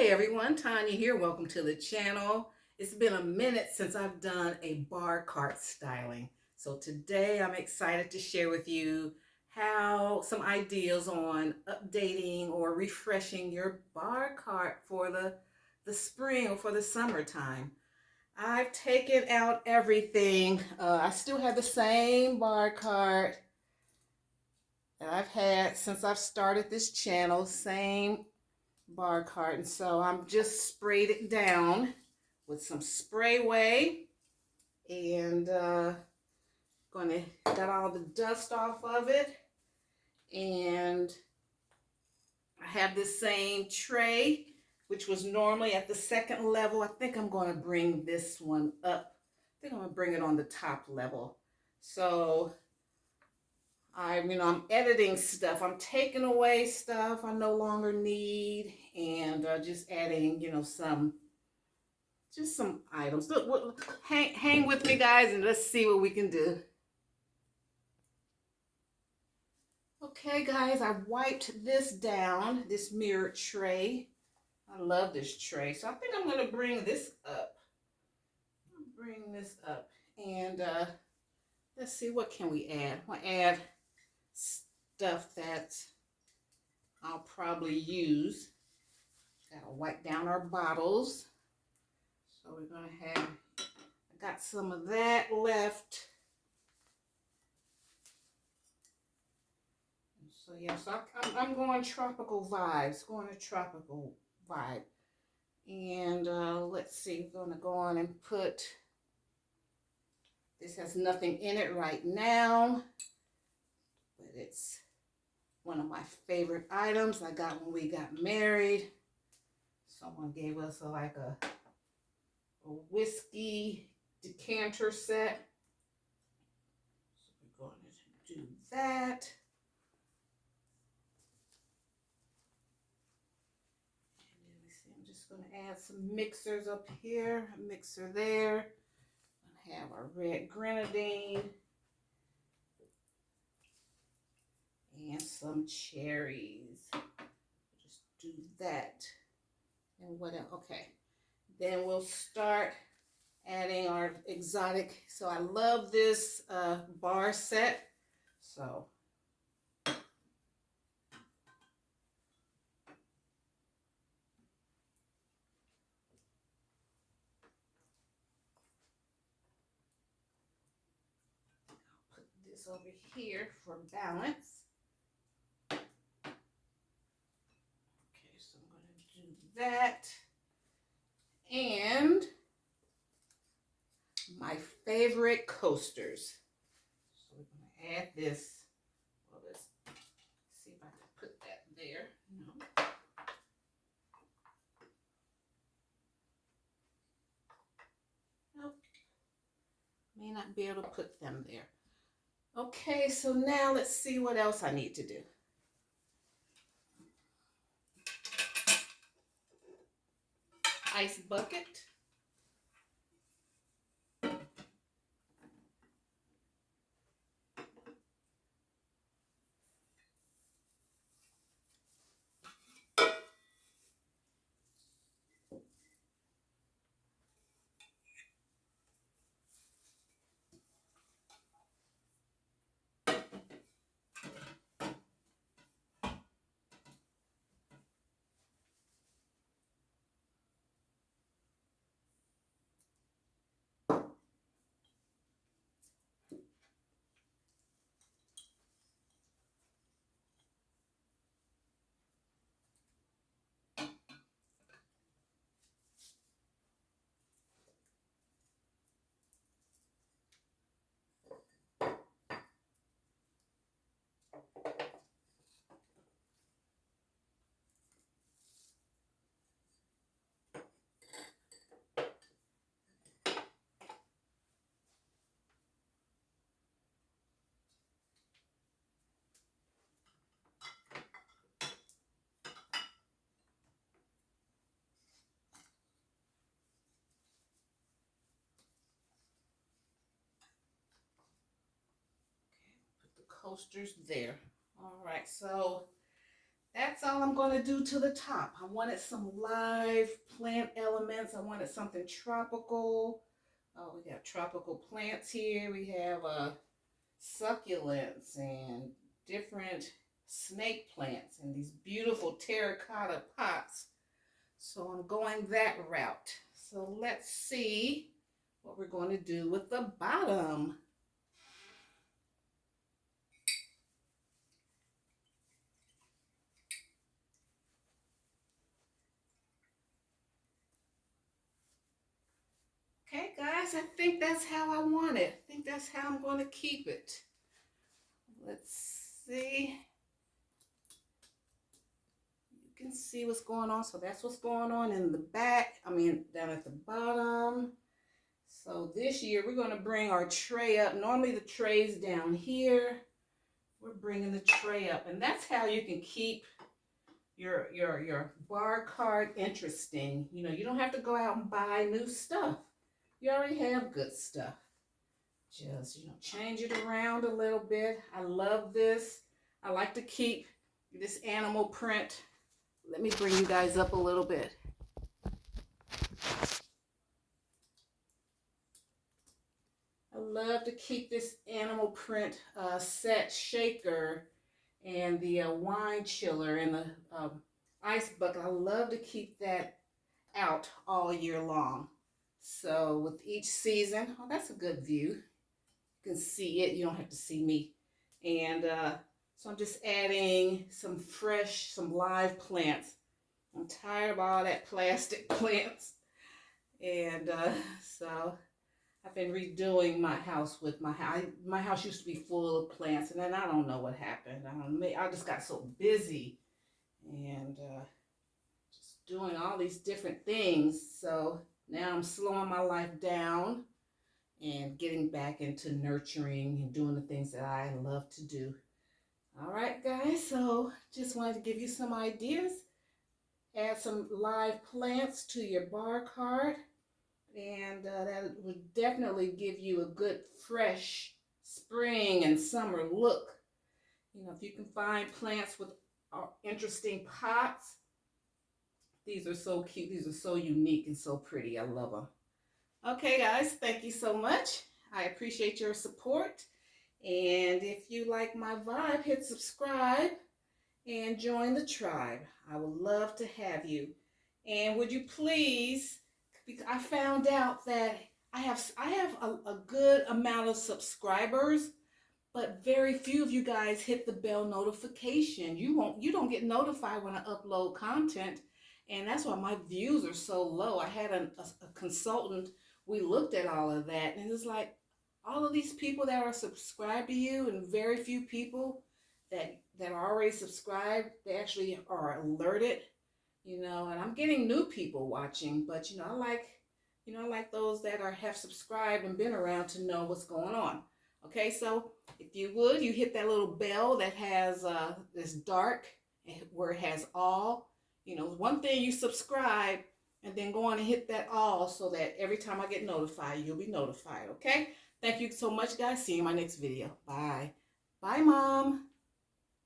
Hey everyone, Tanya here. Welcome to the channel. It's been a minute since I've done a bar cart styling. So today I'm excited to share with you how some ideas on updating or refreshing your bar cart for the spring or for the summertime. I've taken out everything. I still have the same bar cart that I've had since I've started this channel. Same bar cart, and so I'm just sprayed it down with some sprayway and gonna got all the dust off of it. And I have this same tray which was normally at the second level. I think I'm going to bring this one up. I think I'm going to bring it on the top level. So I'm editing stuff. I'm taking away stuff I no longer need, and just adding, some items. Look, hang with me, guys, and let's see what we can do. Okay, guys, I wiped this down, this mirrored tray. I love this tray, so I think I'm going to bring this up. Bring this up, and let's see, what can we add? I'll add stuff that I'll probably use. Gotta wipe down our bottles. So we're gonna have, I got some of that left. So yeah, so I'm going tropical vibes, going a tropical vibe. And let's see, we're gonna go on and put, this has nothing in it right now, but it's one of my favorite items I got when we got married. Someone gave us a whiskey decanter set. So we're going to do that. And then we see, I'm just going to add some mixers up here, a mixer there. I'm going to have our red grenadine and some cherries. Just do that. And what else? Okay. Then we'll start adding our exotic. So I love this bar set. So I'll put this over here for balance. Okay, so I'm going to do that. And my favorite coasters. So we're going to add this. Well, let's see if I can put that there. No. Nope. May not be able to put them there. Okay, so now let's see what else I need to do. Ice bucket. Coasters there. All right, so that's all I'm going to do to the top. I wanted some live plant elements. I wanted something tropical. Oh, we got tropical plants here. We have succulents and different snake plants and these beautiful terracotta pots. So I'm going that route. So let's see what we're going to do with the bottom. Okay, guys, I think that's how I want it. I think that's how I'm going to keep it. Let's see. You can see what's going on. So that's what's going on in the back. I mean, down at the bottom. So this year we're going to bring our tray up. Normally the tray's down here. We're bringing the tray up, and that's how you can keep your bar cart interesting. You know, you don't have to go out and buy new stuff. You already have good stuff. Just, you know, change it around a little bit. I love this. I like to keep this animal print. Let me bring you guys up a little bit. I love to keep this animal print set shaker and the wine chiller and the ice bucket. I love to keep that out all year long. So with each season, oh, that's a good view. You can see it. You don't have to see me. And so I'm just adding some fresh, some live plants. I'm tired of all that plastic plants. And so I've been redoing my house with my house. My house used to be full of plants, and then I don't know what happened. I just got so busy and just doing all these different things. So now I'm slowing my life down and getting back into nurturing and doing the things that I love to do. All right, guys, so just wanted to give you some ideas. Add some live plants to your bar cart, and that would definitely give you a good fresh spring and summer look. You know, if you can find plants with interesting pots, these are so cute. These are so unique and so pretty. I love them. Okay, guys, thank you so much. I appreciate your support. And if you like my vibe, hit subscribe and join the tribe. I would love to have you. And would you please, because I found out that I have a good amount of subscribers, but very few of you guys hit the bell notification. You don't get notified when I upload content, and that's why my views are so low. I had a consultant. We looked at all of that, and it's like all of these people that are subscribed to you, and very few people that are already subscribed, they actually are alerted. You know, and I'm getting new people watching, but I like those that have subscribed and been around to know what's going on. Okay, so if you would, you hit that little bell that has this dark where it has all. One thing, you subscribe and then go on and hit that all so that every time I get notified, you'll be notified. Okay, thank you so much, guys. See you in my next video. Bye. Bye, Mom.